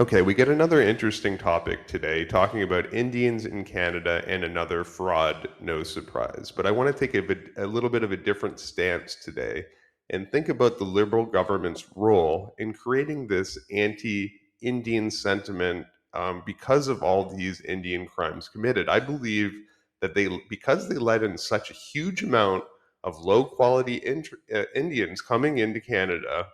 Okay, we get another interesting topic today, talking about Indians in Canada and another fraud, no surprise. But I want to take a little bit of a different stance today and think about the Liberal government's role in creating this anti Indian sentiment because of all these Indian crimes committed. I believe that because they let in such a huge amount of low quality Indians coming into Canada,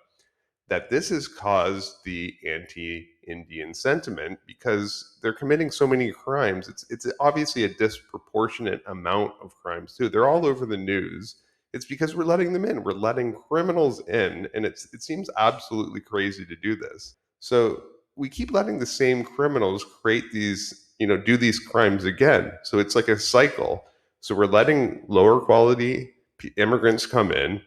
that this has caused the anti-Indian sentiment because they're committing so many crimes. It's obviously a disproportionate amount of crimes too. They're all over the news. It's because we're letting them in. We're letting criminals in, and it seems absolutely crazy to do this. So we keep letting the same criminals create these, do these crimes again. So it's like a cycle. So we're letting lower quality immigrants come in,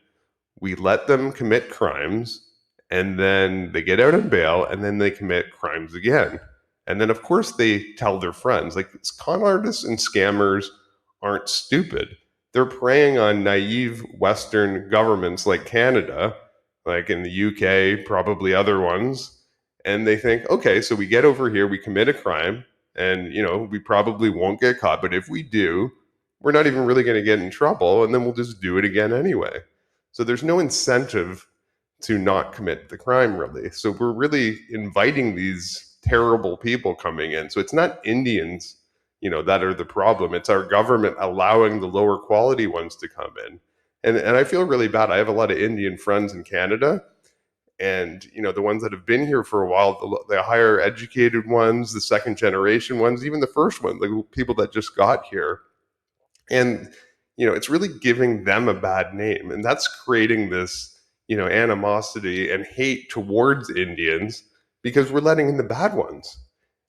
we let them commit crimes, and then they get out on bail, and then they commit crimes again. And then, of course, they tell their friends. Like, con artists and scammers aren't stupid. They're preying on naive Western governments like Canada, like in the UK, probably other ones. And they think, okay, so we get over here, we commit a crime, and we probably won't get caught. But if we do, we're not even really going to get in trouble, and then we'll just do it again anyway. So there's no incentive to not commit the crime, really. So we're really inviting these terrible people coming in. So it's not Indians, that are the problem. It's our government allowing the lower quality ones to come in. And I feel really bad. I have a lot of Indian friends in Canada, and the ones that have been here for a while, the higher educated ones, the second generation ones, even the first one, the people that just got here. And it's really giving them a bad name, and that's creating this animosity and hate towards Indians because we're letting in the bad ones.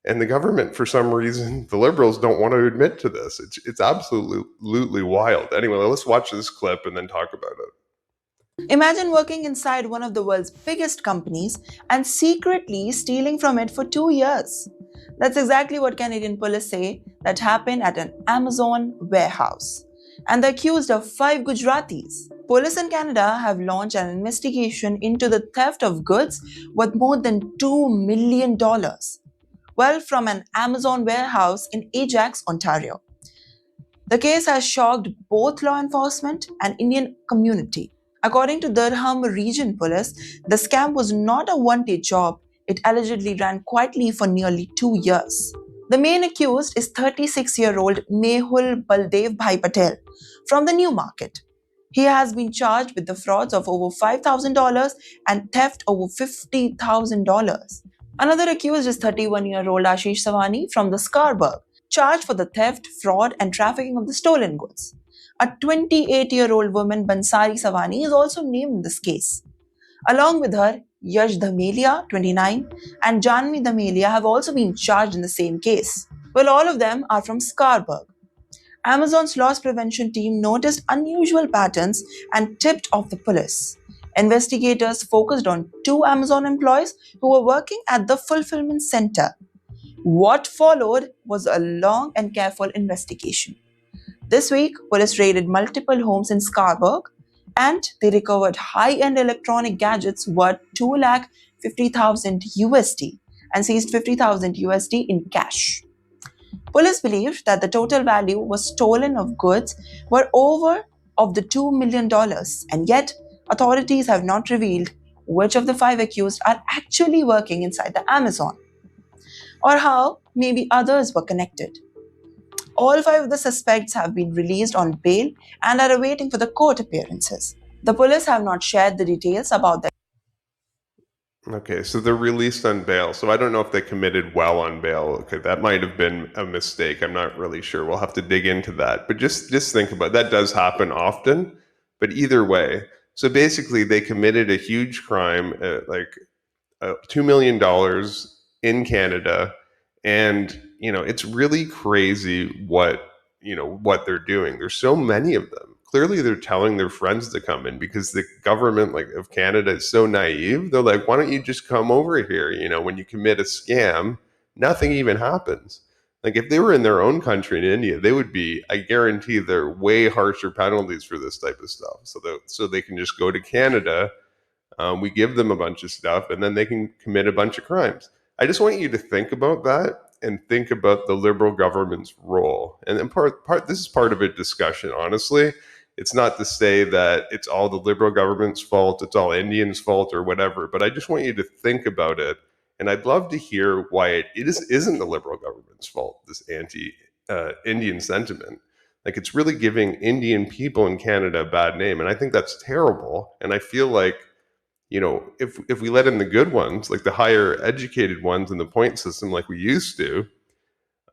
And the government, for some reason, the Liberals don't want to admit to this. It's absolutely wild. Anyway, let's watch this clip and then talk about it. Imagine working inside one of the world's biggest companies and secretly stealing from it for 2 years. That's exactly what Canadian police say that happened at an Amazon warehouse. And they're accused of 5 Gujaratis. Police in Canada have launched an investigation into the theft of goods worth more than $2 million. Well, from an Amazon warehouse in Ajax, Ontario. The case has shocked both law enforcement and Indian community. According to Durham Region Police, the scam was not a one-day job. It allegedly ran quietly for nearly 2 years. The main accused is 36-year-old Mehul Baldev Bhai Patel from the New Market. He has been charged with the frauds of over $5,000 and theft over $50,000. Another accused is 31-year-old Ashish Savani from the Scarborough, charged for the theft, fraud, and trafficking of the stolen goods. A 28-year-old woman, Bansari Savani, is also named in this case. Along with her, Yash Dhamelia, 29, and Janvi Dhamelia have also been charged in the same case. Well, all of them are from Scarborough. Amazon's loss prevention team noticed unusual patterns and tipped off the police. Investigators focused on 2 Amazon employees who were working at the fulfillment center. What followed was a long and careful investigation. This week, police raided multiple homes in Scarborough and they recovered high-end electronic gadgets worth 250,000 USD and seized 50,000 USD in cash. Police believed that the total value was stolen of goods were over of the $2 million, and yet authorities have not revealed which of the 5 accused are actually working inside the Amazon or how maybe others were connected. All 5 of the suspects have been released on bail and are awaiting for the court appearances. The police have not shared the details about their. Okay, so they're released on bail. So I don't know if they committed well on bail. Okay, that might have been a mistake. I'm not really sure. We'll have to dig into that. But just think about it. That does happen often. But either way, so basically they committed a huge crime, like $2 million in Canada, and it's really crazy what they're doing. There's so many of them. Clearly, they're telling their friends to come in because the government, like, of Canada, is so naive. They're like, why don't you just come over here? When you commit a scam, nothing even happens. Like, if they were in their own country in India, they would be, I guarantee, there are way harsher penalties for this type of stuff. So they can just go to Canada. We give them a bunch of stuff, and then they can commit a bunch of crimes. I just want you to think about that and think about the Liberal government's role. And then this is part of a discussion, honestly. It's not to say that it's all the Liberal government's fault, it's all Indians' fault or whatever, but I just want you to think about it. And I'd love to hear why isn't the Liberal government's fault, this anti Indian sentiment. Like, it's really giving Indian people in Canada a bad name. And I think that's terrible. And I feel like, if we let in the good ones, like the higher educated ones in the point system, like we used to,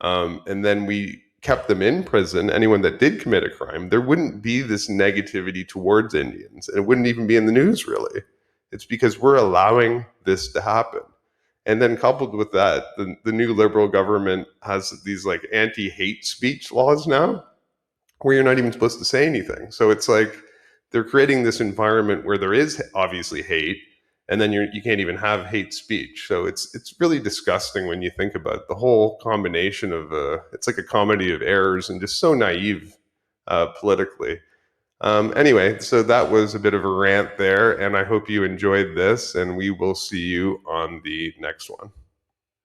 and then we kept them in prison, anyone that did commit a crime, there wouldn't be this negativity towards Indians, and it wouldn't even be in the news, really. It's because we're allowing this to happen. And then coupled with that, the new Liberal government has these like anti-hate speech laws now, where you're not even supposed to say anything. So it's like they're creating this environment where there is obviously hate, and then you can't even have hate speech. So it's really disgusting when you think about it. The whole combination of it's like a comedy of errors and just so naive politically. Anyway, so that was a bit of a rant there, and I hope you enjoyed this, and we will see you on the next one.